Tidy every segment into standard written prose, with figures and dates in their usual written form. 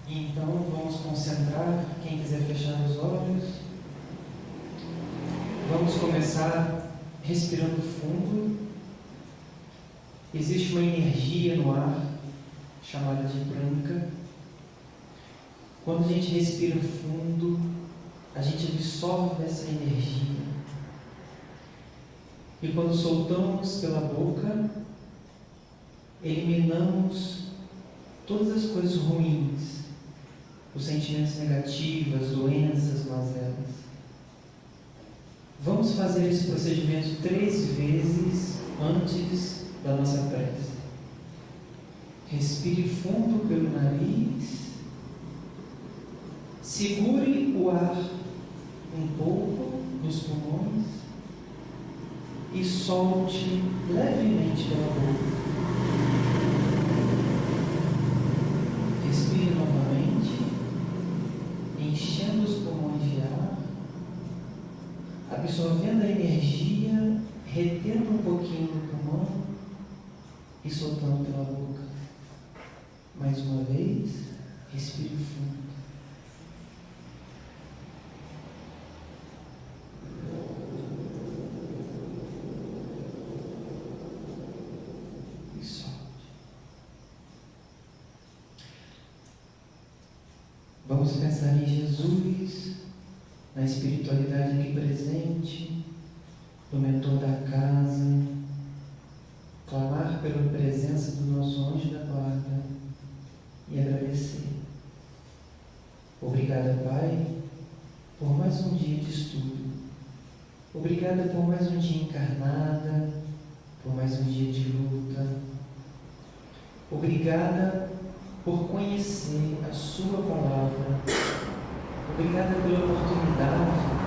Então vamos concentrar, quem quiser fechar os olhos. Vamos começar respirando fundo. Existe uma energia no ar, chamada de prânica. Quando a gente respira fundo, a gente absorve essa energia. E quando soltamos pela boca, eliminamos todas as coisas ruins, os sentimentos negativos, as doenças, mazelas. Vamos fazer esse procedimento 3 vezes antes da nossa prece. Respire fundo pelo nariz, segure o ar um pouco nos pulmões e solte levemente pela boca. Respire novamente, enchendo os pulmões de ar, absorvendo a energia, retendo um pouquinho no pulmão e soltando pela boca. Mais uma vez, respire fundo. E solte. Vamos pensar em Jesus, na espiritualidade aqui presente, do mentor da casa, clamar pela presença do nosso anjo da guarda e agradecer. Obrigada, Pai, por mais um dia de estudo. Obrigada por mais um dia encarnada, por mais um dia de luta. Obrigada por conhecer a Sua palavra. Obrigada pela oportunidade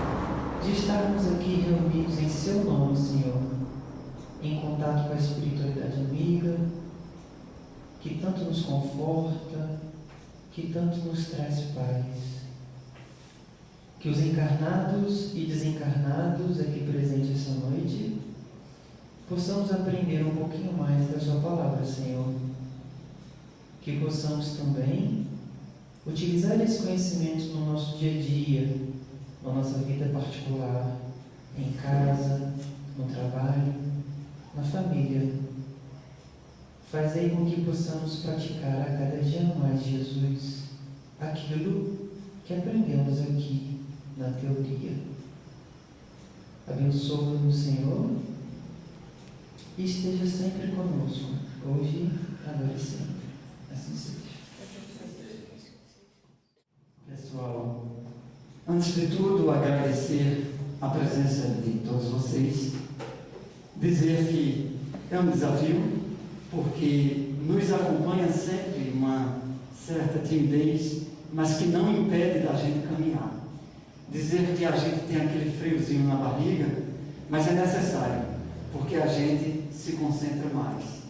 de estarmos aqui reunidos em Seu nome, Senhor, em contato com a espiritualidade amiga, que tanto nos conforta, que tanto nos traz paz. Que os encarnados e desencarnados aqui presentes essa noite possamos aprender um pouquinho mais da Sua palavra, Senhor. Que possamos também utilizar esse conhecimento no nosso dia a dia, na nossa vida particular, em casa, no trabalho, na família. Fazei com que possamos praticar a cada dia mais, Jesus, aquilo que aprendemos aqui na teoria. Abençoa-nos, Senhor, e esteja sempre conosco, hoje, agora e sempre. Assim seja. Pessoal, antes de tudo, agradecer a presença de todos vocês, dizer que é um desafio, porque nos acompanha sempre uma certa timidez, mas que não impede da gente caminhar. Dizer que a gente tem aquele friozinho na barriga, mas é necessário, porque a gente se concentra mais.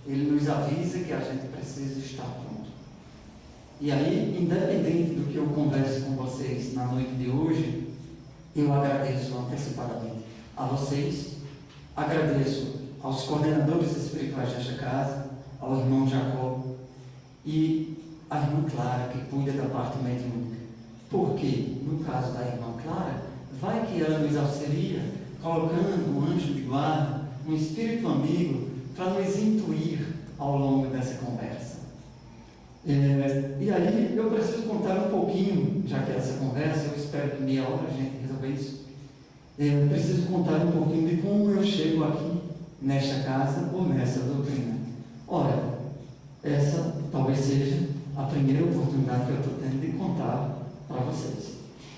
Ele nos avisa que a gente precisa estar pronto. E aí, independente do que eu converse com vocês na noite de hoje, eu agradeço antecipadamente a vocês, agradeço aos coordenadores espirituais desta casa, ao irmão Jacó e à irmã Clara, que cuida da parte mediúnica. Porque, no caso da irmã Clara, vai que ela nos auxilia, colocando um anjo de guarda, um espírito amigo, para nos intuir ao longo dessa conversa. E aí eu preciso contar um pouquinho, já que essa conversa, eu espero que meia hora a gente resolva isso. Eu preciso contar um pouquinho de como eu chego aqui, nesta casa ou nessa doutrina. Ora, essa talvez seja a primeira oportunidade que eu estou tendo de contar para vocês.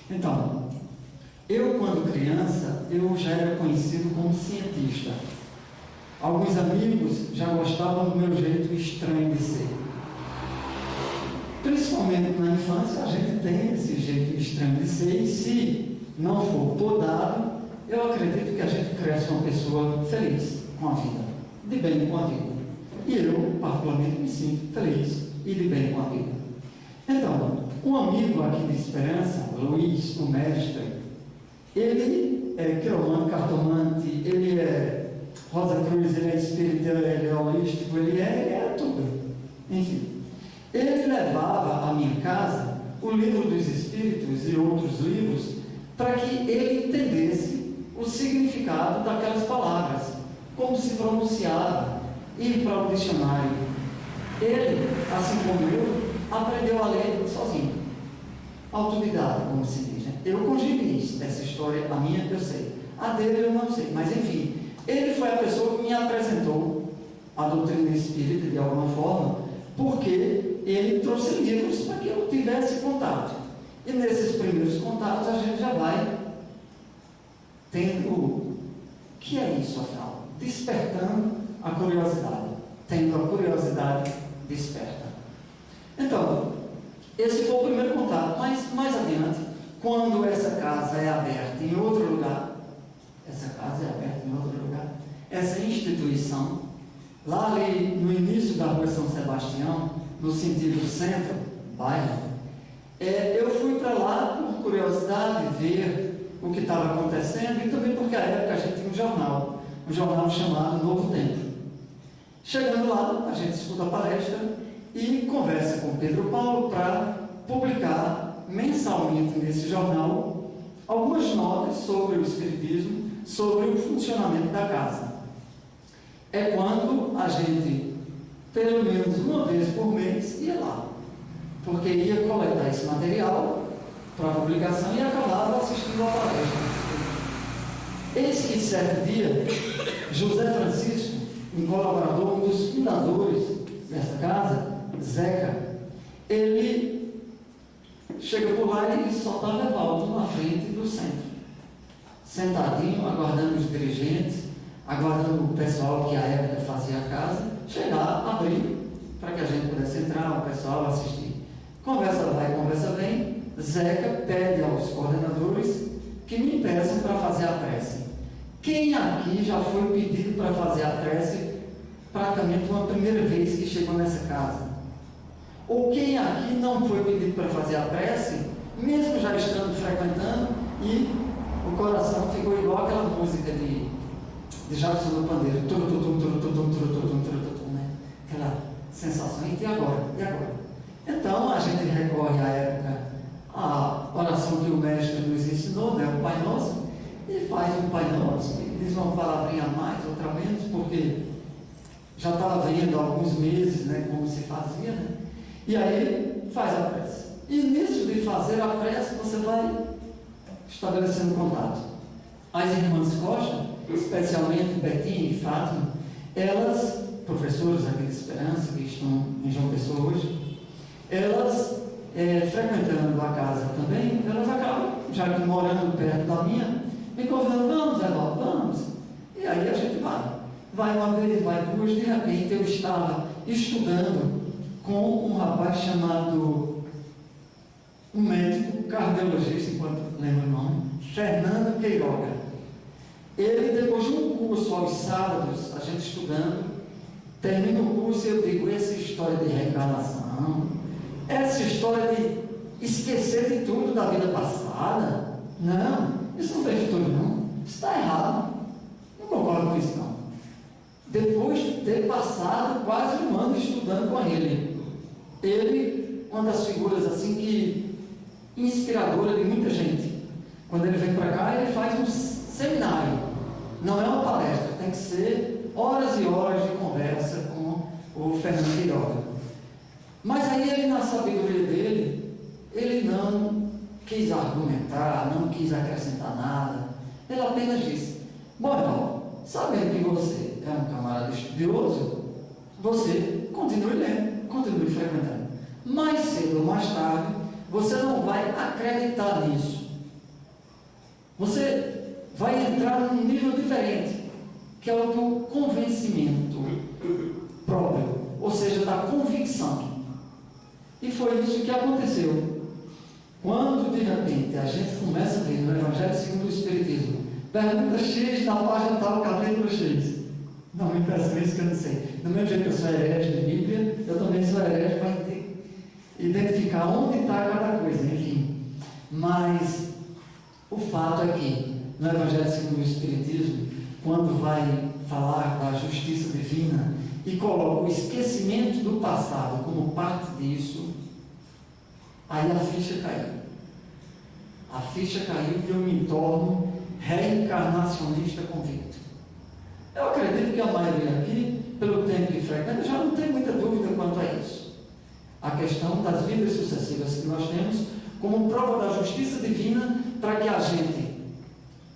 Então, eu quando criança, eu já era conhecido como cientista. Alguns amigos já gostavam do meu jeito estranho de ser. Principalmente na infância, a gente tem esse jeito estranho de ser, e se não for podado, eu acredito que a gente cresce uma pessoa feliz com a vida, de bem com a vida. E eu, particularmente, me sinto feliz e de bem com a vida. Então, um amigo aqui de Esperança, Luiz, o mestre, ele é quiromante, cartomante, ele é Rosa Cruz, ele é espírita, ele é holístico, ele é tudo. Enfim. Ele levava à minha casa o livro dos Espíritos e outros livros para que ele entendesse o significado daquelas palavras, como se pronunciava, ir para o dicionário. Ele, assim como eu, aprendeu a ler sozinho. Autodidata, como se diz, né? Eu congebi essa história, a minha eu sei, a dele eu não sei, mas enfim, ele foi a pessoa que me apresentou a doutrina espírita de alguma forma, porque ele trouxe livros para que eu tivesse contato. E nesses primeiros contatos a gente já vai tendo o que é isso, afinal? Despertando a curiosidade. Tendo a curiosidade desperta. Então, esse foi o primeiro contato. Mas mais adiante, quando essa casa é aberta em outro lugar, essa instituição, lá ali no início da rua São Sebastião, no sentido centro, bairro, eu fui para lá por curiosidade, ver o que estava acontecendo, e também porque à época a gente tinha um jornal chamado Novo Tempo. Chegando lá, a gente escuta a palestra e conversa com Pedro Paulo para publicar mensalmente nesse jornal algumas notas sobre o Espiritismo, sobre o funcionamento da casa. É quando a gente, pelo menos uma vez por mês, ia lá, porque ia coletar esse material para a publicação e acabava assistindo a palestra. Eis que certo dia, José Francisco, um colaborador, um dos fundadores dessa casa, Zeca, ele chega por lá e só estava Evaldo na frente do centro, sentadinho, aguardando os dirigentes, aguardando o pessoal que à época fazia a casa chegar, abrir, para que a gente pudesse entrar, o pessoal assistir. Conversa vai, conversa vem. Zeca pede aos coordenadores que me peçam para fazer a prece. Quem aqui já foi pedido para fazer a prece praticamente uma primeira vez que chegou nessa casa? Ou quem aqui não foi pedido para fazer a prece, mesmo já estando frequentando, e o coração ficou igual aquela música de Jackson do Pandeiro, né? Aquela sensação, e agora? E agora? Então a gente recorre à época à oração que o mestre nos ensinou, né? O Pai Nosso, e faz um Pai Nosso, e diz uma palavrinha a mais, outra menos, porque já estava vendo há alguns meses, né, como se fazia, né? E aí faz a prece. E nisso de fazer a prece, você vai estabelecendo contato. As irmãs Costa, especialmente Betinha e Fátima, elas, professoras aqui de Esperança, que estão em João Pessoa hoje, elas, frequentando a casa também, elas acabam, já que morando perto da minha, me convidando, vamos, Evaldo, vamos. E aí a gente vai. Vai uma vez, vai duas, de repente eu estava estudando com um rapaz chamado, um médico cardiologista, enquanto lembro o nome, Fernando Queiroga. Ele, depois de um curso aos sábados, a gente estudando, termina o curso e eu digo, essa história de reencarnação, essa história de esquecer de tudo da vida passada, não, isso não tem futuro não, isso está errado, não concordo com isso não. Depois de ter passado quase um ano estudando com ele, uma das figuras assim que inspiradora de muita gente. Quando ele vem para cá, ele faz um seminário, não é uma palestra, tem que ser horas e horas de conversa com o Fernando Queiroga. Mas aí ele, na sabedoria dele, ele não quis argumentar, não quis acrescentar nada, ele apenas disse, bom, irmão, sabendo que você é um camarada estudioso, você continue lendo, continue frequentando. Mais cedo ou mais tarde, você não vai acreditar nisso. Você vai entrar num nível diferente, que é o do convencimento próprio, ou seja, da convicção. E foi isso que aconteceu. Quando, de repente, a gente começa a ver no Evangelho segundo o Espiritismo, pergunta X na página tal, capítulo X. Não me peçam isso que eu não sei. Do mesmo jeito que eu sou herege de Bíblia, eu também sou herege para identificar onde está cada coisa, enfim. Mas o fato é que, no Evangelho segundo o Espiritismo, quando vai falar da justiça divina e coloco o esquecimento do passado como parte disso, aí a ficha caiu. A ficha caiu e eu me torno reencarnacionista convicto. Eu acredito que a maioria aqui, pelo tempo que frequenta, já não tem muita dúvida quanto a isso. A questão das vidas sucessivas que nós temos como prova da justiça divina para que a gente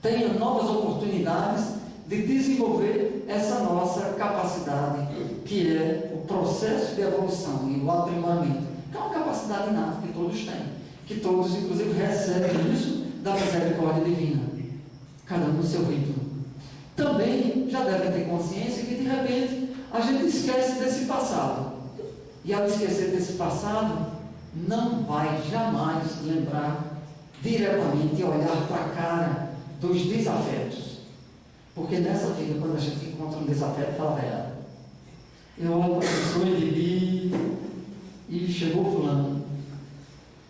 tenha novas oportunidades de desenvolver essa nossa capacidade, que é o processo de evolução e o aprimoramento, que é uma capacidade inata que todos têm, que todos, inclusive, recebem isso da misericórdia divina, cada um no seu ritmo. Também já devem ter consciência que, de repente, a gente esquece desse passado, e ao esquecer desse passado, não vai jamais lembrar diretamente e olhar para a cara dos desafetos. Porque nessa vida, quando a gente encontra um desafeto, fala, velho, eu olho para a pessoa e chegou fulano,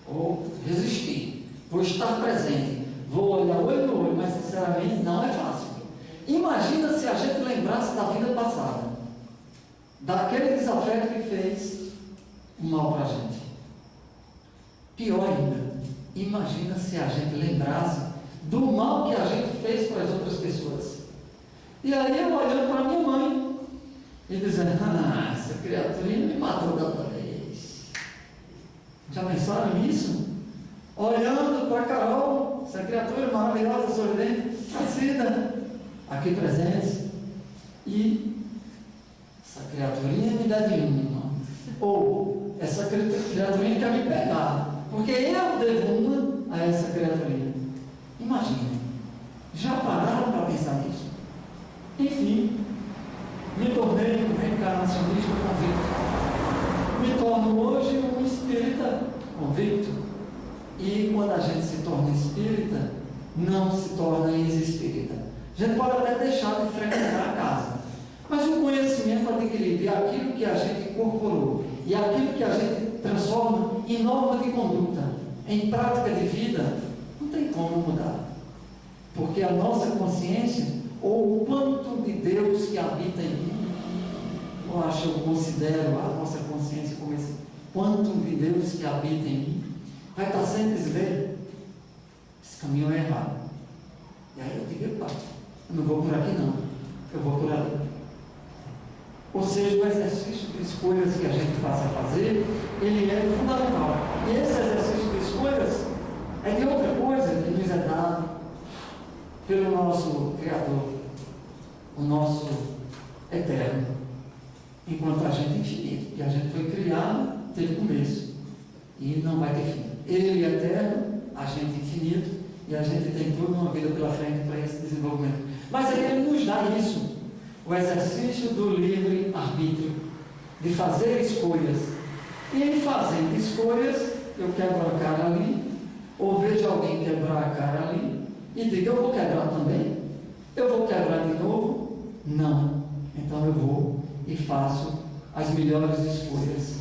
ou resisti, vou estar presente, vou olhar olho no olho, mas sinceramente não é fácil. Imagina se a gente lembrasse da vida passada, daquele desafeto que fez um mal para a gente. Pior ainda, imagina se a gente lembrasse do mal que a gente fez para as outras pessoas. E aí eu olhando para minha mãe e dizendo, essa criaturinha me matou da outra vez. Já pensaram nisso? Olhando para Carol, essa criatura maravilhosa, sorridente, nascida, aqui presente, e essa criaturinha me deve um, irmão. Ou essa criaturinha quer me pegar, porque eu devo uma a essa criaturinha. Imagina, já pararam para pensar nisso? Enfim, me tornei um reencarnacionista convicto. Me torno hoje um espírita convicto. E quando a gente se torna espírita, não se torna ex-espírita. A gente pode até deixar de frequentar a casa, mas o conhecimento adquirido e aquilo que a gente incorporou e aquilo que a gente transforma em norma de conduta, em prática de vida, não tem como mudar. Porque a nossa consciência, ou o quanto de Deus que habita em mim, eu considero a nossa consciência como esse quanto de Deus que habita em mim, vai estar sempre dizendo, esse caminho é errado. E aí eu digo, pai, eu não vou por aqui não, eu vou por ali. Ou seja, o exercício de escolhas que a gente passa a fazer, ele é fundamental. E esse exercício de escolhas é de outra coisa que nos é dado pelo nosso Criador, o nosso Eterno, enquanto a gente é infinito. E a gente foi criado, teve começo, e não vai ter fim. Ele é eterno, a gente infinito, e a gente tem toda uma vida pela frente para esse desenvolvimento. Mas aí ele nos dá isso, o exercício do livre-arbítrio, de fazer escolhas. E em fazendo escolhas, eu quebro a cara ali, ou vejo alguém quebrar a cara ali, e digo, eu vou quebrar também? Eu vou quebrar de novo? Não. Então eu vou e faço as melhores escolhas.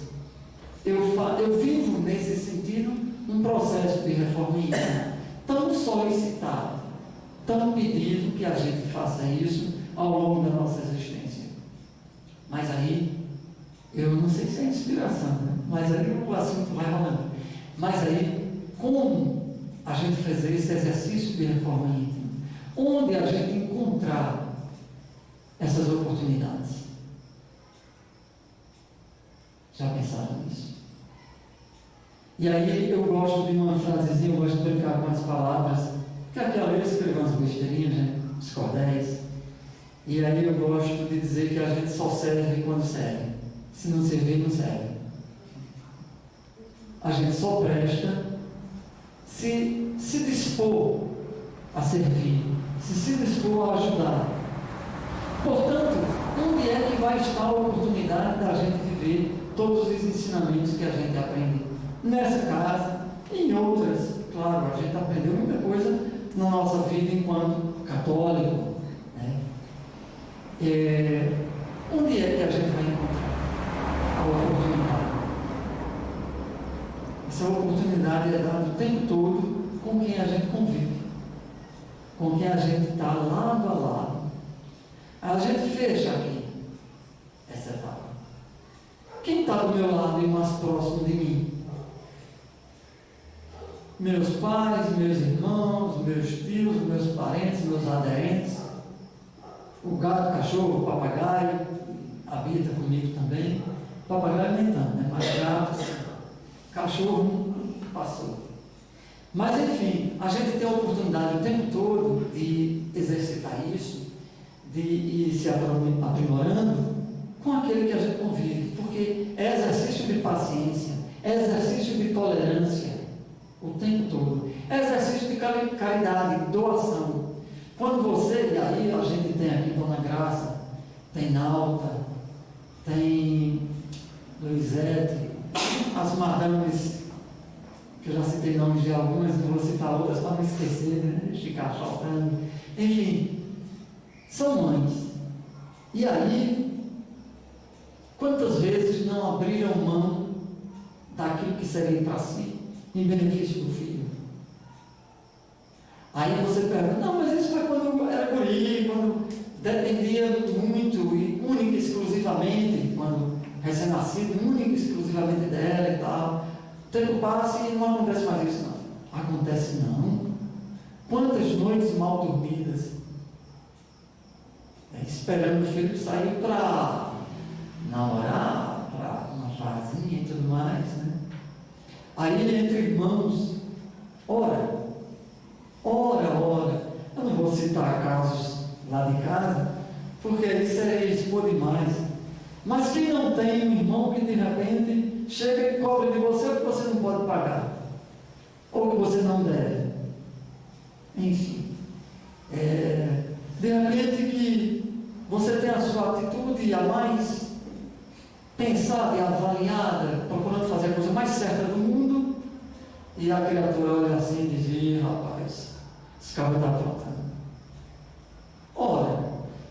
Eu vivo nesse sentido um processo de reforma íntima, tão solicitado, tão pedido que a gente faça isso ao longo da nossa existência. Mas aí, eu não sei se é inspiração, né? Mas aí o assunto vai rolando. Mas aí, como a gente fazer esse exercício de reforma íntima? Onde a gente encontrar essas oportunidades? Já pensaram nisso? E aí eu gosto de uma frasezinha, eu gosto de brincar com as palavras, que aquela vez eu escrevi umas besteirinhas, né? Os cordéis. E aí eu gosto de dizer que a gente só serve quando serve. Se não servir, não serve. A gente só presta se dispor a servir, se dispor a ajudar. Portanto, onde é que vai estar a oportunidade da gente viver todos os ensinamentos que a gente aprende nessa casa e em outras? Claro, a gente aprendeu muita coisa na nossa vida enquanto católico, né? Onde é que a gente vai encontrar a oportunidade? Essa oportunidade é dada o tempo todo com quem a gente convive, com quem a gente está lado a lado. A gente fecha aqui essa etapa. ao meu lado e mais próximo de mim. Meus pais, meus irmãos, meus tios, meus parentes, meus aderentes, o gato, o cachorro, o papagaio, habita comigo também. Papagaio nem tanto, né? Mas gato, cachorro, passou. Mas enfim, a gente tem a oportunidade o tempo todo de exercitar isso, de ir se aprimorando com aquele que a gente convive, porque é exercício de paciência, é exercício de tolerância o tempo todo, é exercício de caridade, doação. Quando você, e aí a gente tem aqui Dona Graça, tem Nalta, tem Luizete, as madames, que eu já citei nomes de algumas, não vou citar outras para não esquecer, né? Ficar faltando. Enfim, são mães. E aí, quantas vezes não abriram mão daquilo que seria para si, em benefício do filho? Aí você pergunta, não, mas isso foi quando eu era guri, quando dependia muito, e única e exclusivamente, quando recém-nascido, única e exclusivamente dela e tal. O tempo passa e não acontece mais isso, não. Acontece não. Quantas noites mal dormidas, esperando o filho sair para namorar, para uma farzinha e tudo mais, né? Aí entre irmãos, ora. Eu não vou citar casos lá de casa, porque aí seria expor demais. Mas quem não tem um irmão que de repente chega e cobra de você o que você não pode pagar, ou que você não deve. Enfim, de repente que você tem a sua atitude a mais pensada e avaliada, procurando fazer a coisa mais certa do mundo, e a criatura olha assim e diz: rapaz, esse cara está aprontando. Ora,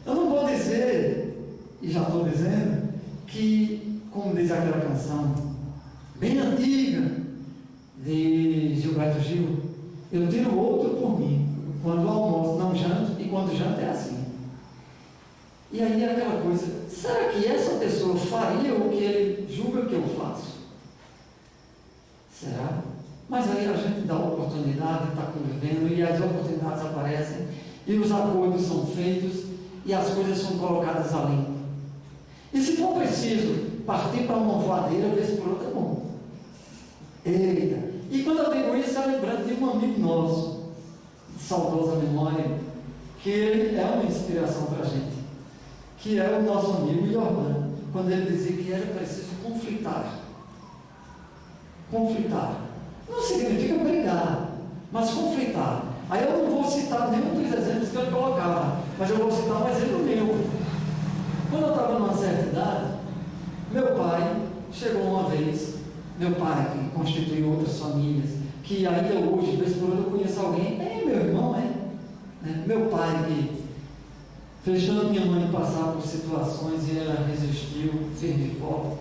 eu não vou dizer, e já estou dizendo, que, como diz aquela canção bem antiga de Gilberto Gil, eu tiro o outro por mim. Quando almoço não janto, e quando janto é assim. E aí é aquela coisa, será que essa pessoa faria o que ele julga que eu faço? Será? Mas aí a gente dá a oportunidade de estar convivendo, e as oportunidades aparecem, e os acordos são feitos, e as coisas são colocadas a limpo. E se for preciso partir para uma voadeira, vez por outra, é bom. Eita! E quando eu digo isso, eu lembrando de um amigo nosso, de saudosa memória, que ele é uma inspiração para a gente, que é o nosso amigo Iordan, quando ele dizia que era preciso conflitar. Conflitar. Não significa brigar, mas conflitar. Aí eu não vou citar nenhum dos exemplos que ele colocava, mas eu vou citar um exemplo meu. Quando eu estava numa certa idade, meu pai chegou uma vez, meu pai que constituiu outras famílias, que ainda hoje, de vez por outra, eu conheço alguém, meu irmão, meu pai que fez tanto minha mãe passar por situações e ela resistiu, firme e forte,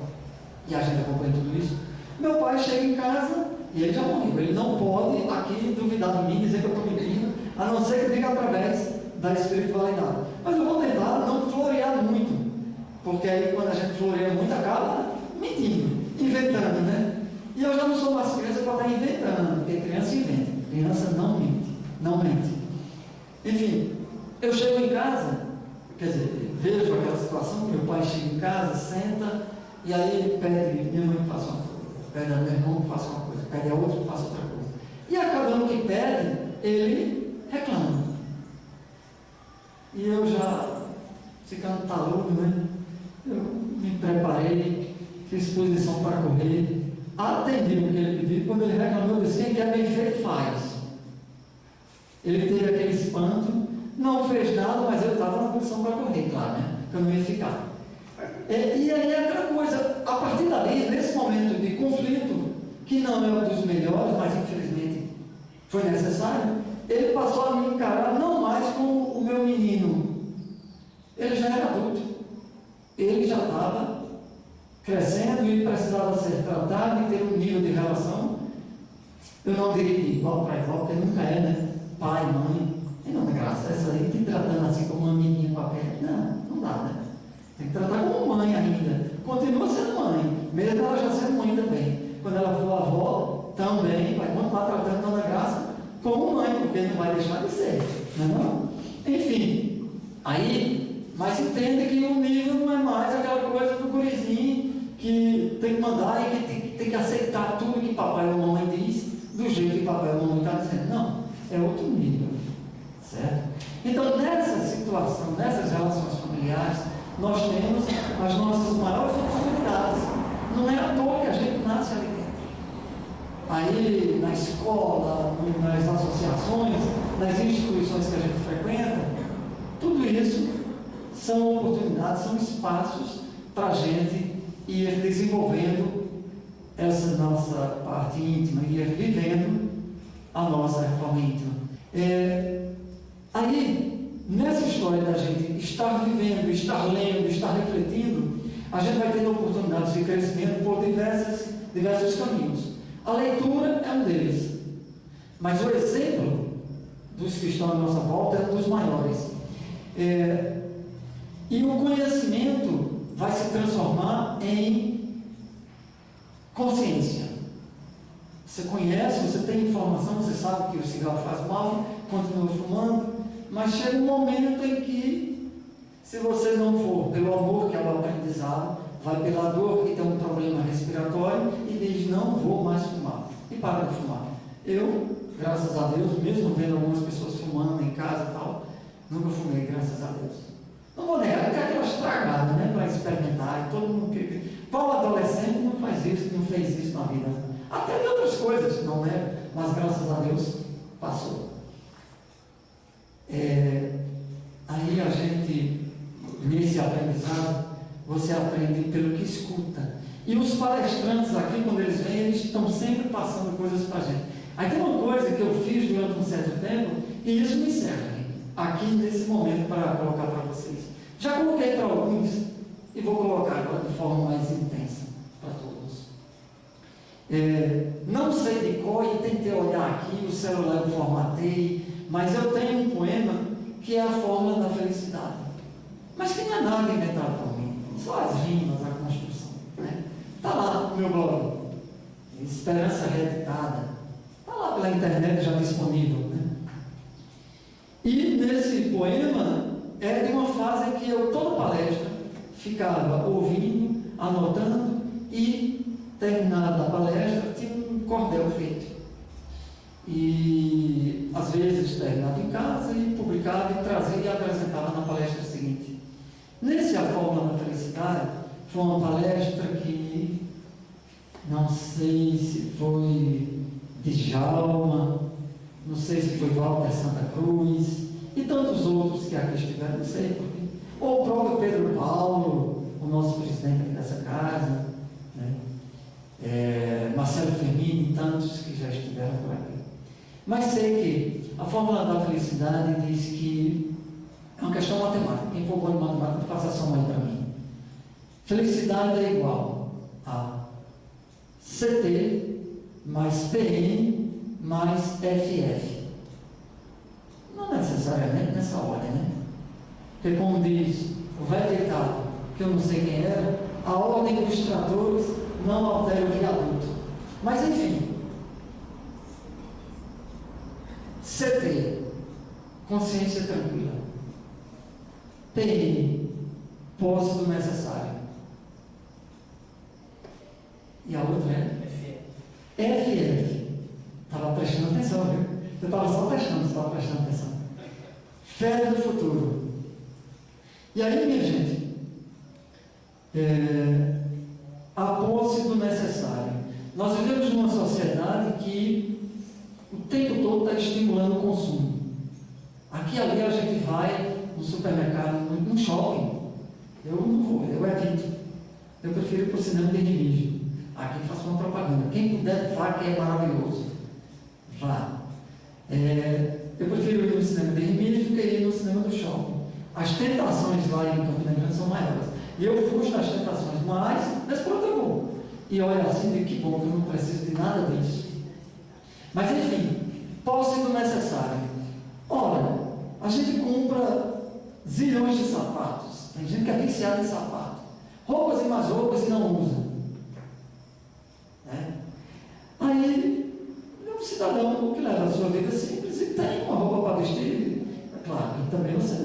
e a gente acompanha tudo isso. Meu pai chega em casa e ele já morreu. Ele não pode aqui duvidar de mim, dizer que eu estou mentindo, a não ser que diga através da espiritualidade. Mas eu vou tentar não florear muito, porque aí quando a gente floreia muito acaba mentindo, inventando, né? E eu já não sou mais criança para estar inventando, porque criança inventa, criança não mente, não mente. Enfim, eu chego em casa, quer dizer, vejo aquela situação, meu pai chega em casa, senta, e aí ele pede minha mãe que faça uma coisa, pede a meu irmão que faça uma coisa, pede a outro que faça outra coisa. E a cada um que pede, ele reclama. E eu já, ficando taludo, né? Eu me preparei, fiz posição para correr, atendi o que ele pediu. Quando ele reclamou, eu disse: quem quer bem feito faz. Ele teve aquele espanto, não fez nada, mas eu estava na posição para correr, claro, né? Que eu não ia ficar. E aí é aquela coisa, a partir dali, nesse momento de conflito, que não é um dos melhores, mas infelizmente foi necessário, ele passou a me encarar não mais como o meu menino. Ele já era adulto. Ele já estava crescendo e precisava ser tratado e ter um nível de relação. Eu não diria de igual para igual, porque nunca é, né? Pai, mãe. E não, graça, essa aí te tratando assim como uma menina qualquer. Não dá, né? Tem que tratar como mãe ainda. Continua sendo mãe, mesmo ela porque não vai deixar de ser, não é não? Enfim, aí, mas entenda que o nível não é mais aquela coisa do gurizinho que tem que mandar e que tem que aceitar tudo que papai ou mamãe diz, do jeito que papai ou mamãe está dizendo. Não, é outro nível, certo? Então, nessa situação, nessas relações familiares, nós temos as nossas maiores oportunidades. Não é à toa que a gente nasce ali dentro. Aí, na escola, nas associações, nas instituições que a gente frequenta, tudo isso são oportunidades, são espaços para a gente ir desenvolvendo essa nossa parte íntima, ir vivendo a nossa reforma íntima. Aí, nessa história da gente estar vivendo, estar lendo, estar refletindo, a gente vai tendo oportunidades de crescimento por diversos caminhos. A leitura é um deles, mas o exemplo dos que estão à nossa volta é um dos maiores. E o conhecimento vai se transformar em consciência. Você conhece, você tem informação, você sabe que o cigarro faz mal, continua fumando, mas chega um momento em que, se você não for pelo amor, que é o aprendizado, vai pela dor, que tem um problema respiratório, e diz, não vou mais fumar, e para de fumar. Eu, graças a Deus, mesmo vendo algumas pessoas fumando em casa e tal, nunca fumei, graças a Deus. Não vou negar, tem aquela estragada, né, para experimentar, e todo mundo que... Qual adolescente não faz isso, não fez isso na vida? Até de outras coisas, não é? Mas graças a Deus, passou. Aí a gente, nesse aprendizado, você aprende pelo que escuta. E os palestrantes aqui, quando eles vêm, eles estão sempre passando coisas para a gente. Aí tem uma coisa que eu fiz durante um certo tempo, e isso me serve aqui nesse momento para colocar para vocês. Já coloquei para alguns, e vou colocar agora de forma mais intensa para todos. Não sei de cor e tentei olhar aqui, o celular eu formatei, mas eu tenho um poema que é a fórmula da felicidade. Mas que não é nada inventado por mim, só as rimas, a construção. Está lá no meu blog, Esperança Reeditada. Está lá pela internet já disponível. E nesse poema é de uma fase em que eu, toda palestra, ficava ouvindo, anotando e, terminada a palestra, tinha um cordel feito. E às vezes terminava em casa e publicava e trazia e apresentava na palestra seguinte. Nesse A Fórmula da Felicidade, foi uma palestra que não sei se foi Djalma, não sei se foi Walter Santa Cruz e tantos outros que aqui estiveram, não sei porque. Ou o próprio Pedro Paulo, o nosso presidente aqui dessa casa, Marcelo Firmini e tantos que já estiveram por aqui. Mas sei que a fórmula da felicidade diz que é uma questão matemática. Quem for bom em matemática, faça a soma aí para mim. Felicidade é igual a CT mais PN mais FF. Não necessariamente nessa ordem, né? Porque, como diz o velho ditado, que eu não sei quem era, a ordem dos tratores não altera o viaduto. Mas, enfim, CT, consciência tranquila. PN, posse do necessário. E a outra é FF. Estava prestando atenção, viu? Eu estava só testando, você estava prestando atenção. Fé do futuro. E aí, minha gente, a posse do necessário. Nós vivemos numa sociedade que o tempo todo está estimulando o consumo. Aqui e ali a gente vai no supermercado, no shopping. Eu não vou, eu evito. Eu prefiro ir para o cinema de Remígio. Aqui faço uma propaganda. Quem puder, vá, que é maravilhoso. Vá. Eu prefiro ir no cinema de Remígio do que ir no cinema do shopping. As tentações lá em Campina Grande são maiores. E eu fujo das tentações, mas pronto, eu vou. E olha assim, de que bom que eu não preciso de nada disso. Mas enfim, posse do necessário. Ora, a gente compra zilhões de sapatos. Tem gente que é viciada em sapato. Roupas e mais roupas e não usa. Aí, é um cidadão que leva a sua vida simples e tem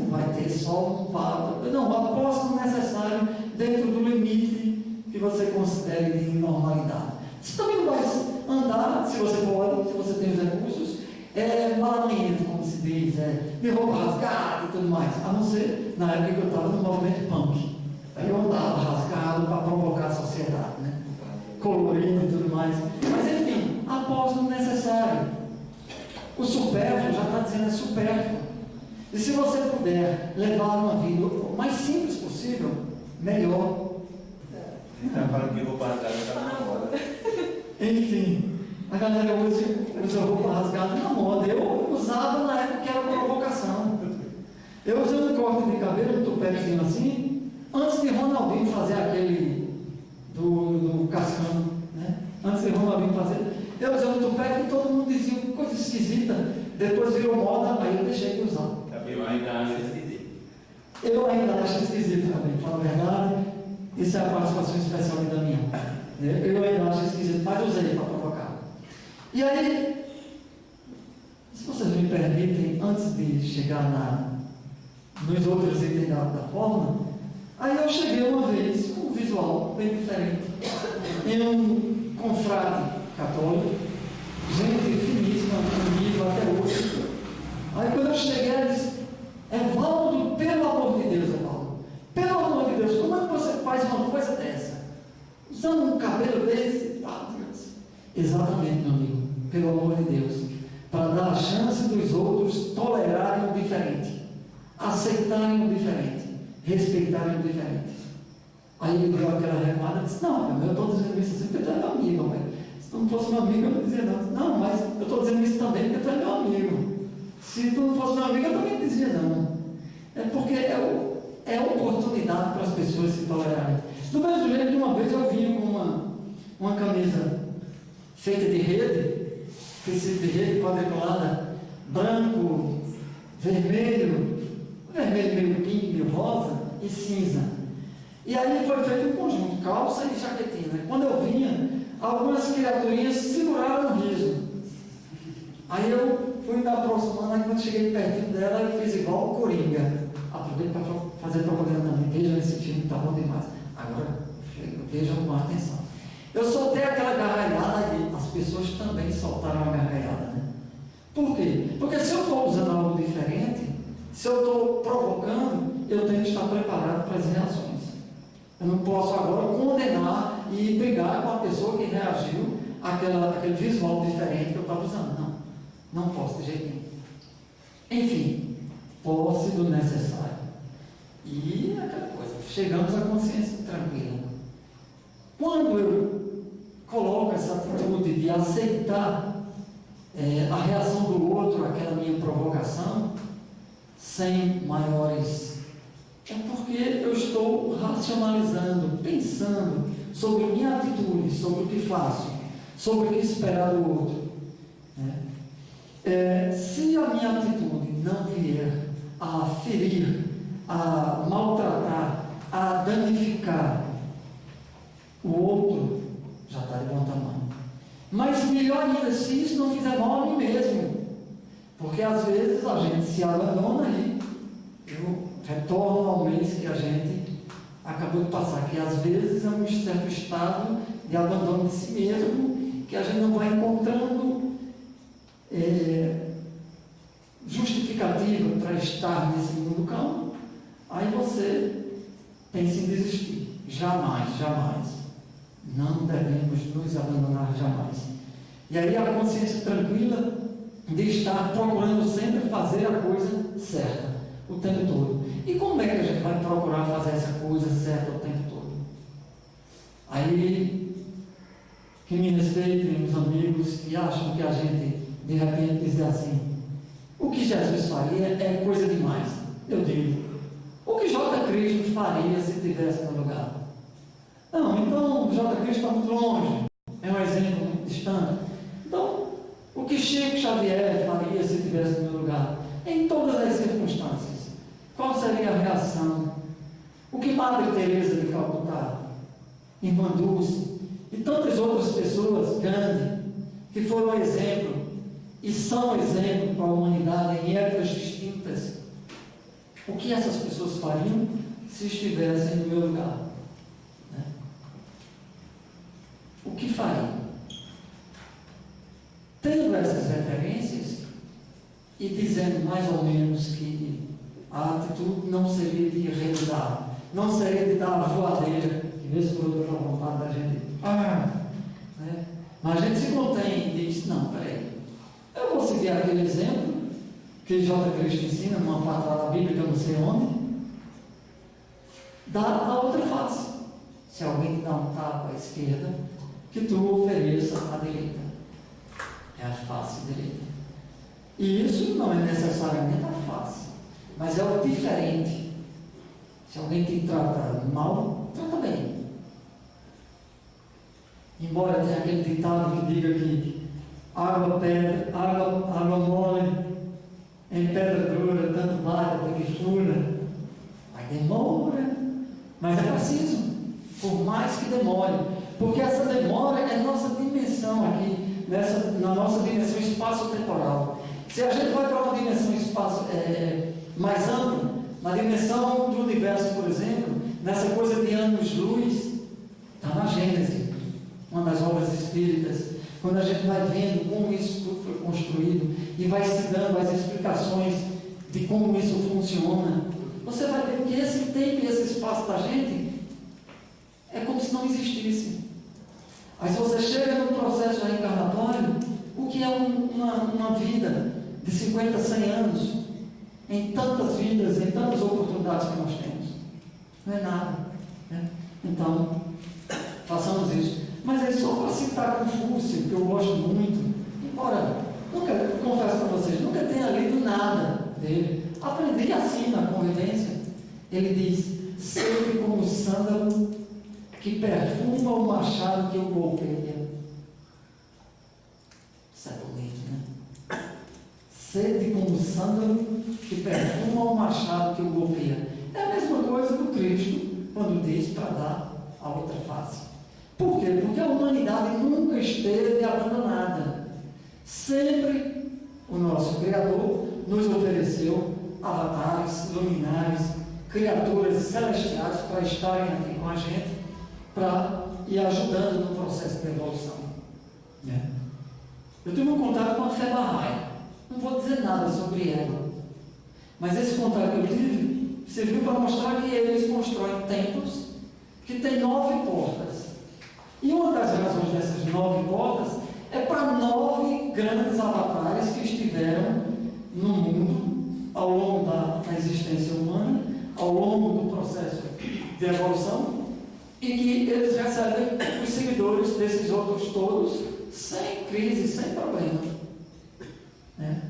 não vai ter só um papa. Não, apóstolo necessário dentro do limite que você considere de normalidade. Você também não vai andar, se você pode, se você tem os recursos, malanhento, como se diz, de roupa rasgada e tudo mais. A não ser na época que eu estava no movimento punk. Aí eu andava rasgado para provocar a sociedade, né? Colorido e tudo mais. Mas enfim, apóstolo necessário. O supérfluo já está dizendo é supérfluo. E se você puder levar uma vida o mais simples possível, melhor. Está falando que roupa rasgada está na moda. Enfim, a galera hoje usa roupa rasgada na moda. Eu usava na época que era provocação. Eu usei um corte de cabelo, um tupezinho assim, antes de Ronaldinho fazer aquele do Cascão, né? Antes de Ronaldinho fazer, eu usei um tupete e todo mundo dizia coisa esquisita. Depois virou moda, aí eu deixei de usar. Eu ainda acho esquisito. Eu ainda acho esquisito também, falo a verdade. Isso é a participação especial de Damião. Eu ainda acho esquisito, mas usei para provocar. E aí, se vocês me permitem, antes de chegar nos outros itens da forma, aí eu cheguei uma vez com um visual bem diferente, em um confrade católico, gente finíssima, comigo até hoje. Aí quando eu cheguei, eu disse: Evaldo, pelo amor de Deus, Evaldo, pelo amor de Deus, como é que você faz uma coisa dessa? Usando um cabelo desse? Ah, Deus. Exatamente, meu amigo, pelo amor de Deus, para dar a chance dos outros tolerarem o diferente, aceitarem o diferente, respeitarem o diferente. Aí ele deu aquela remada e disse: não, eu estou dizendo isso assim porque tu é meu amigo, velho. Se tu não fosse meu amigo, eu não dizia não. Não, mas eu estou dizendo isso também porque tu é meu amigo. Se tu não fosse meu amigo, eu também dizia não. É porque é oportunidade para as pessoas se tolerarem. Do mesmo jeito, de uma vez eu vinha com uma camisa feita de rede, tecido de rede quadriculada, branco, vermelho meio pink, meio rosa e cinza. E aí foi feito um conjunto, calça e jaquetina. Quando eu vinha, algumas criaturinhas seguraram o riso. Aí eu fui me aproximando, aí quando cheguei pertinho dela, eu fiz igual o Coringa. Aproveito para fazer propaganda também. Vejam esse filme, está bom demais. Agora, vejam com atenção. Eu soltei aquela gargalhada e as pessoas também soltaram a gargalhada, né? Por quê? Porque se eu estou usando algo diferente, se eu estou provocando, eu tenho que estar preparado para as reações. Eu não posso agora condenar e brigar com a pessoa que reagiu àquele visual diferente que eu estava usando. Não posso de jeito nenhum. Enfim, posse do necessário. E aquela coisa, chegamos à consciência tranquila. Quando eu coloco essa atitude de aceitar a reação do outro, aquela minha provocação, sem maiores, é porque eu estou racionalizando, pensando sobre a minha atitude, sobre o que faço, sobre o que esperar do outro. Se a minha atitude não vier a ferir, a maltratar, a danificar o outro, já está de bom tamanho. Mas melhor ainda, se isso não fizer mal a mim mesmo, porque às vezes a gente se abandona e eu retorno ao mês que a gente acabou de passar, que às vezes é um certo estado de abandono de si mesmo, que a gente não vai encontrando justificativa para estar nesse mundo calmo, aí você pensa em desistir. Jamais. Não devemos nos abandonar jamais. E aí a consciência tranquila de estar procurando sempre fazer a coisa certa o tempo todo. E como é que a gente vai procurar fazer essa coisa certa o tempo todo? Aí, que me respeitem os amigos que acham que a gente de repente dizer assim: o que Jesus faria é coisa demais. Eu digo: o que J. Cristo faria se estivesse no lugar? Não, então J. Cristo está muito longe, é um exemplo muito distante. Então, o que Chico Xavier faria se estivesse no meu lugar? Em todas as circunstâncias, qual seria a reação? O que Madre Teresa de Calcutá, Irmã Dulce e tantas outras pessoas, Gandhi, que foram exemplo e são exemplo para a humanidade em épocas distintas, O que essas pessoas fariam se estivessem no meu lugar? Né? O que fariam? Tendo essas referências e dizendo mais ou menos que a atitude não seria de revidar, não seria de dar a voadeira, que vez por outra a vontade da gente, né? Mas a gente se contém e diz, não, peraí, eu vou seguir aquele exemplo que J. Cristo ensina numa parte da Bíblia, que eu não sei onde, dá a outra face. Se alguém te dá um tapa à esquerda, que tu ofereça à direita. É a face direita. E isso não é necessariamente a face, mas é o diferente. Se alguém te trata mal, trata bem. Embora tenha aquele ditado que diga que água mole em pedra dura, tanto bate até que fura. Mas demora. Mas é preciso, por mais que demore. Porque essa demora é nossa dimensão aqui, na nossa dimensão espaço-temporal. Se a gente vai para uma dimensão espaço mais ampla, na dimensão do universo, por exemplo, nessa coisa de anos-luz, está na Gênesis, uma das obras espíritas, quando a gente vai vendo como isso tudo foi construído e vai se dando as explicações de como isso funciona, você vai ver que esse tempo e esse espaço da gente é como se não existisse. Aí se você chega no processo reencarnatório, o que é uma vida de 50, 100 anos, em tantas vidas, em tantas oportunidades que nós temos? Não é nada. Né? Então, façamos isso. Mas é só para citar Confúcio, que eu gosto muito, embora, confesso para vocês, nunca tenha lido nada dele. Aprendi assim na convivência. Ele diz, sempre como o sândalo que perfuma o machado que o golpeia. Isso é bonito, né? Sede como o sândalo que perfuma o machado que o golpeia. É a mesma coisa do Cristo, quando diz para dar a outra face. Por quê? Porque a humanidade nunca esteve abandonada. Sempre o nosso Criador nos ofereceu avatares, luminares, criaturas celestiais para estarem aqui com a gente, para ir ajudando no processo de evolução. Né? Eu tive um contato com a Fé Bahá'í. Não vou dizer nada sobre ela, mas esse contato que eu tive serviu para mostrar que eles constroem templos que têm 9 portas. E uma das razões dessas 9 portas é para 9 grandes avatares que estiveram no mundo ao longo da existência humana, ao longo do processo de evolução, e que eles recebem os seguidores desses outros todos sem crise, sem problema. Né?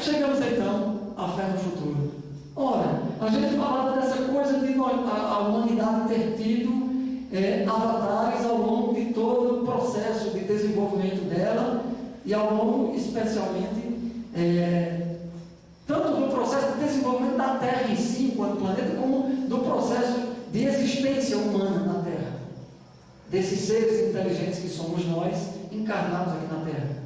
Chegamos então à fé no futuro. Ora, a gente falava dessa coisa de a humanidade ter tido avatares ao longo de todo o processo de desenvolvimento dela e ao longo, especialmente, tanto do processo de desenvolvimento da Terra em si, enquanto planeta, como do processo de existência humana na Terra, desses seres inteligentes que somos nós, encarnados aqui na Terra.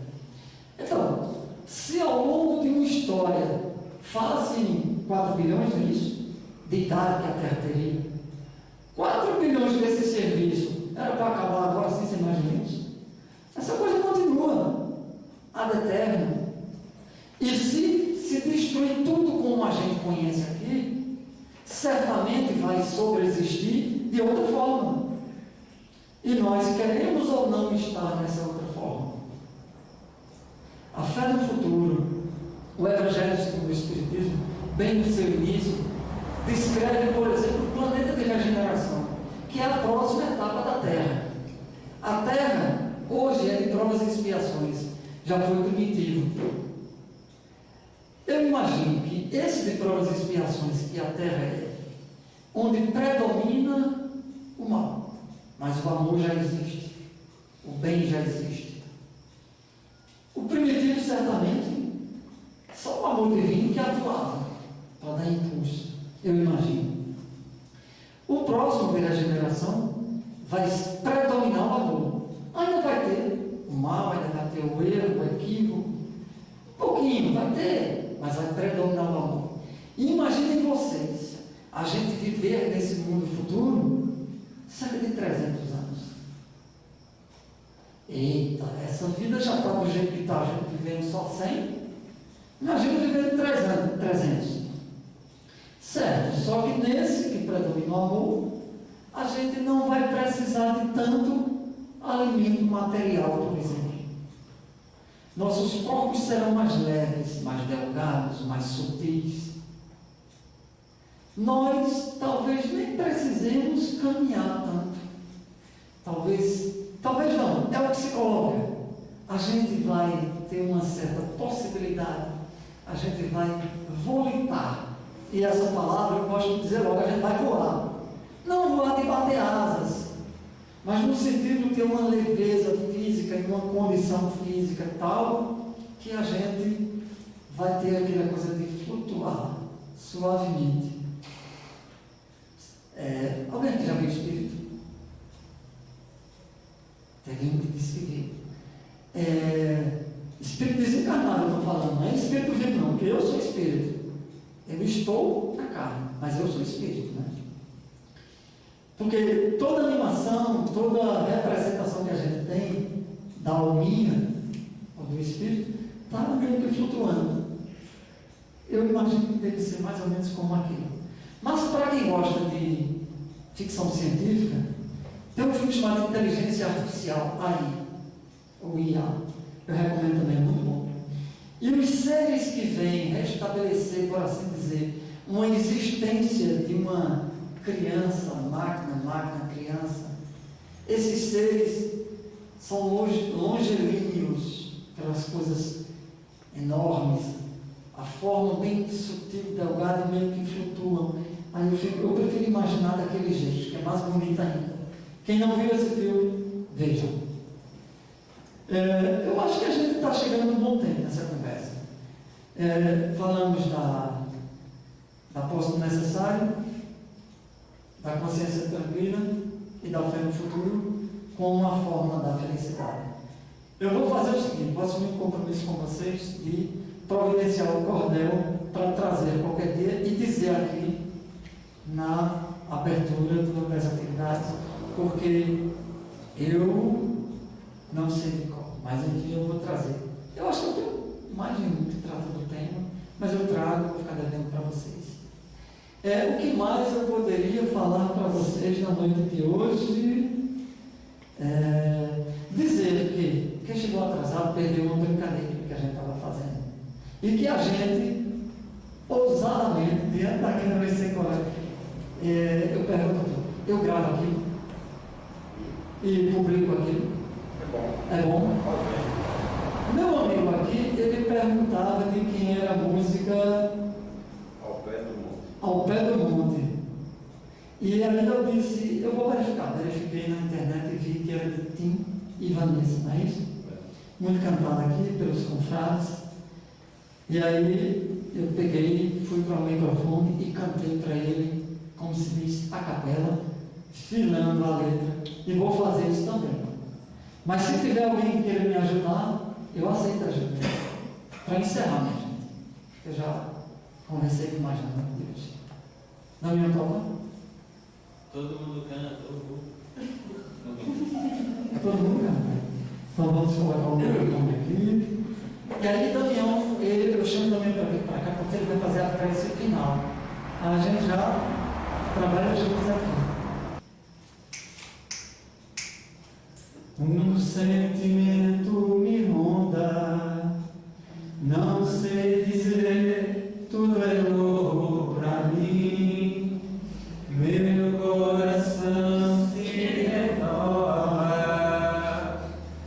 Então, se ao longo de uma história fala-se 4 bilhões, é isso, de idade que a Terra teria, 4 bilhões desse serviço era para acabar agora, sem ser mais isso? Essa coisa continua ad eterno. E se destruir tudo como a gente conhece aqui, certamente vai sobreexistir de outra forma. E nós queremos ou não estar nessa outra forma. A fé no futuro, o Evangelho segundo o Espiritismo, bem no seu início, descreve, por exemplo, o planeta de regeneração, que é a próxima etapa da Terra. A Terra, hoje, é de provas e expiações, já foi primitivo. Eu imagino que esse de provas e expiações que a Terra é, onde predomina o mal, mas o amor já existe, o bem já existe. O primitivo, certamente, só o amor divino que atuava para dar impulso, eu imagino. O próximo de regeneração vai predominar o amor. Ainda vai ter o mal, ainda vai ter o erro, o equívoco, um pouquinho vai ter, mas vai predominar o amor. Imagina vocês a gente viver nesse mundo futuro cerca de 300 anos. Eita, essa vida já está do jeito que está, a gente vivendo só 100. Imagina vivendo 300. Certo, só que nesse que predomina o amor, a gente não vai precisar de tanto alimento material, por exemplo. Nossos corpos serão mais leves, mais delgados, mais sutis. Nós talvez nem precisemos caminhar tanto. Talvez não, é o que se coloca. A gente vai ter uma certa possibilidade, a gente vai volitar. E essa palavra eu gosto de dizer logo, a gente vai voar. Não voar de bater asas, mas no sentido de ter uma leveza física e uma condição física tal que a gente vai ter aquela coisa de flutuar suavemente. Alguém aqui já viu o Espírito? Teve um que disse que viu. Espírito desencarnado eu estou falando, não é Espírito vivo não, porque eu sou Espírito. Eu estou na carne, mas eu sou Espírito, né? Porque toda animação, toda representação que a gente tem da alminha ou do Espírito está meio que flutuando. Eu imagino que deve ser mais ou menos como aquilo. Mas para quem gosta de ficção científica, tem um filme chamado Inteligência Artificial, AI, ou IA. Eu recomendo também, é muito bom. E os seres que vêm restabelecer, por assim dizer, uma existência de uma criança, máquina, criança, esses seres são longilíneos, aquelas coisas enormes, a forma bem sutil, delgada e meio que flutuam. Aí eu prefiro imaginar daquele jeito, que é mais bonito ainda. Quem não viu esse filme, vejam. Eu acho que a gente está chegando num bom tempo nessa conversa. Falamos da posse do necessário, da consciência tranquila e da fé no futuro como uma forma da felicidade. Eu vou fazer o seguinte, vou assumir um compromisso com vocês de providenciar o cordel para trazer qualquer dia e dizer aqui na abertura das atividades, porque eu não sei de qual, mas enfim eu vou trazer. Eu acho que eu tenho mais de um que trata do tema, mas eu trago, vou ficar devendo para vocês. O que mais eu poderia falar para vocês na noite de hoje? Dizer que quem chegou atrasado perdeu uma brincadeira que a gente estava fazendo. E que a gente, ousadamente, diante da câmera sem coragem, eu pergunto, eu gravo aquilo e publico aquilo. É bom? Meu amigo aqui, ele perguntava de quem era a música Ao Pé do Monte. E aí eu disse, eu vou verificar. Verifiquei na internet e vi que era de Tim e Vanessa, não é isso? Muito cantada aqui pelos confrades. E aí eu peguei, fui para o microfone e cantei para ele, como se diz, a capela, filando a letra. E vou fazer isso também. Mas se tiver alguém que queira me ajudar, eu aceito a ajuda. Para encerrar, minha gente. Eu já conversei com mais nada de hoje. Não me toca? Todo mundo canta, Todo mundo canta. Então vamos colocar o microfone aqui. E aí Damião, eu chamo também para vir para cá, porque ele vai fazer a prece final. A gente já trabalha juntos aqui. Um sentimento me ronda, não sei dizer, tudo é novo pra mim. Meu coração se renova,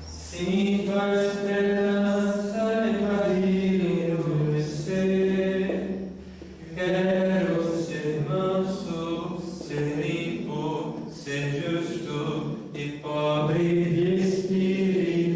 sinto a esperança invadir o meu ser. Quero ser manso, ser limpo, ser justo e pobre de espírito.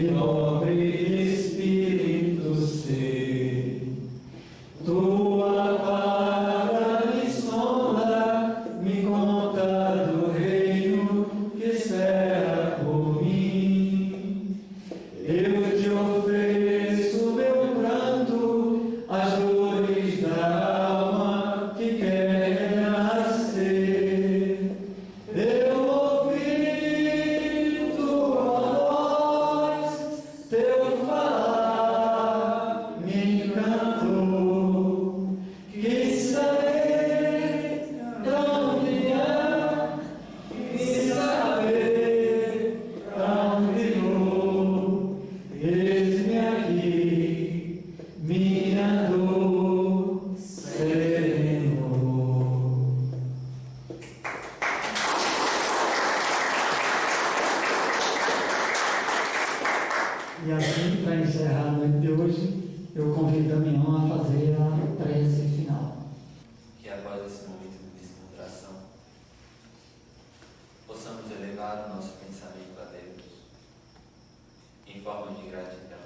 que nobre espírito ser, tua vara me sonda, me conta do reino que espera por mim. Eu te ofereço meu pranto, as dores da alma que quer renascer. Eu ouvi tua voz, teu falar me encantou. Quis saber pra onde ir, quis saber pra onde vou. Eis-me aqui, minha dor serenou. E assim, para encerrar a noite de hoje, eu convido Damião a fazer a prece final. Que após esse momento de descontração, possamos elevar o nosso pensamento a Deus em forma de gratidão.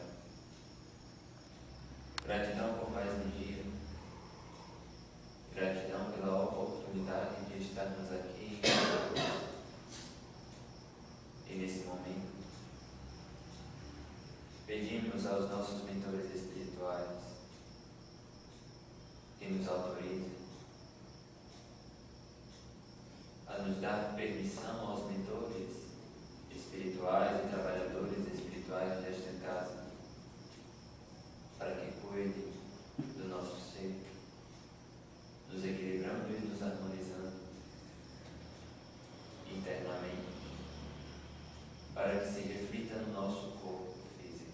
Gratidão por mais um dia, gratidão pela oportunidade de estarmos aqui e nesse momento pedimos aos nossos mentores espirituais que nos autorizem a nos dar permissão aos mentores espirituais e trabalhadores espirituais desta casa para que cuidem do nosso ser, nos equilibrando e nos harmonizando internamente, para que se reflita no nosso corpo físico.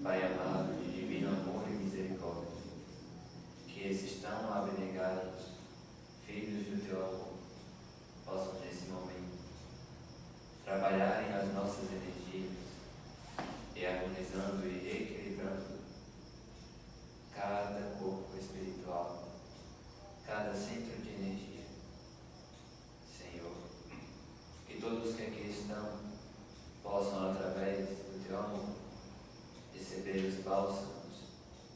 Pai amado, de divino amor e misericórdia, que esses tão abnegados filhos do teu amor possam nesse momento trabalharem as nossas energias e harmonizando e equilibrando cada corpo espiritual, cada centro de energia. Senhor, que todos que aqui estão possam, através do teu amor, receber os bálsamos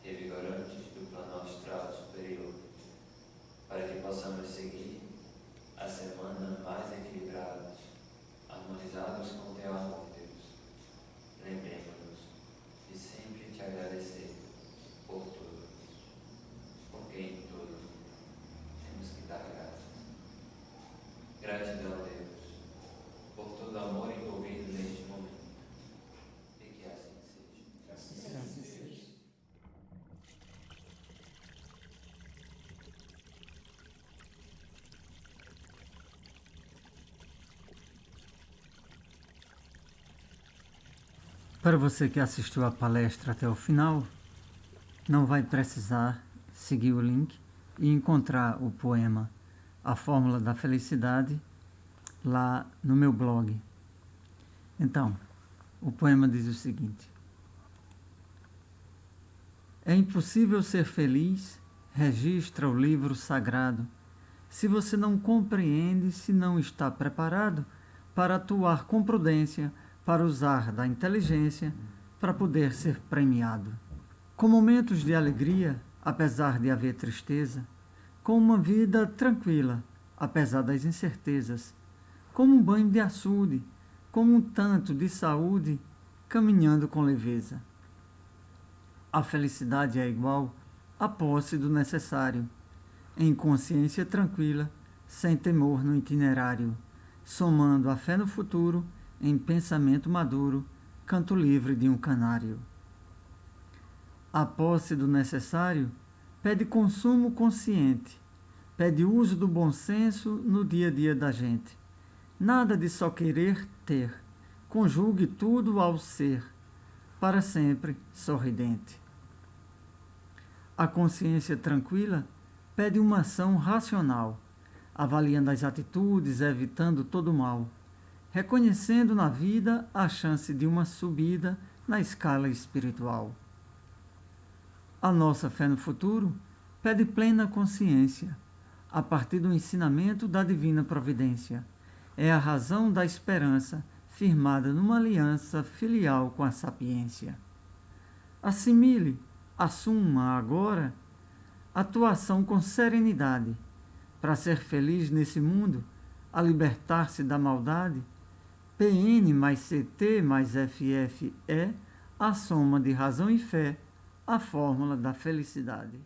revigorantes do plano astral superior, para que possamos seguir a semana mais equilibrados, harmonizados com o teu amor, Deus. Lembremos-nos de sempre te agradecer por tudo, porque em tudo temos que dar graças. Gratidão, Deus, por todo o amor envolvido neste momento, e que assim seja. Assim seja. Para você que assistiu a palestra até o final, não vai precisar seguir o link e encontrar o poema A Fórmula da Felicidade lá no meu blog. Então, o poema diz o seguinte: é impossível ser feliz, registra o livro sagrado, se você não compreende, se não está preparado para atuar com prudência, para usar da inteligência, para poder ser premiado. Com momentos de alegria, apesar de haver tristeza, com uma vida tranquila, apesar das incertezas, como um banho de açude, como um tanto de saúde, caminhando com leveza. A felicidade é igual à posse do necessário, em consciência tranquila, sem temor no itinerário, somando a fé no futuro, em pensamento maduro, canto livre de um canário. A posse do necessário pede consumo consciente, pede uso do bom senso no dia a dia da gente. Nada de só querer ter, conjugue tudo ao ser, para sempre sorridente. A consciência tranquila pede uma ação racional, avaliando as atitudes, evitando todo mal, reconhecendo na vida a chance de uma subida na escala espiritual. A nossa fé no futuro pede plena consciência, a partir do ensinamento da divina providência. É a razão da esperança, firmada numa aliança filial com a sapiência. Assimile, assuma agora a tua ação com serenidade, para ser feliz nesse mundo, a libertar-se da maldade. PN mais CT mais FF é a soma de razão e fé, a fórmula da felicidade.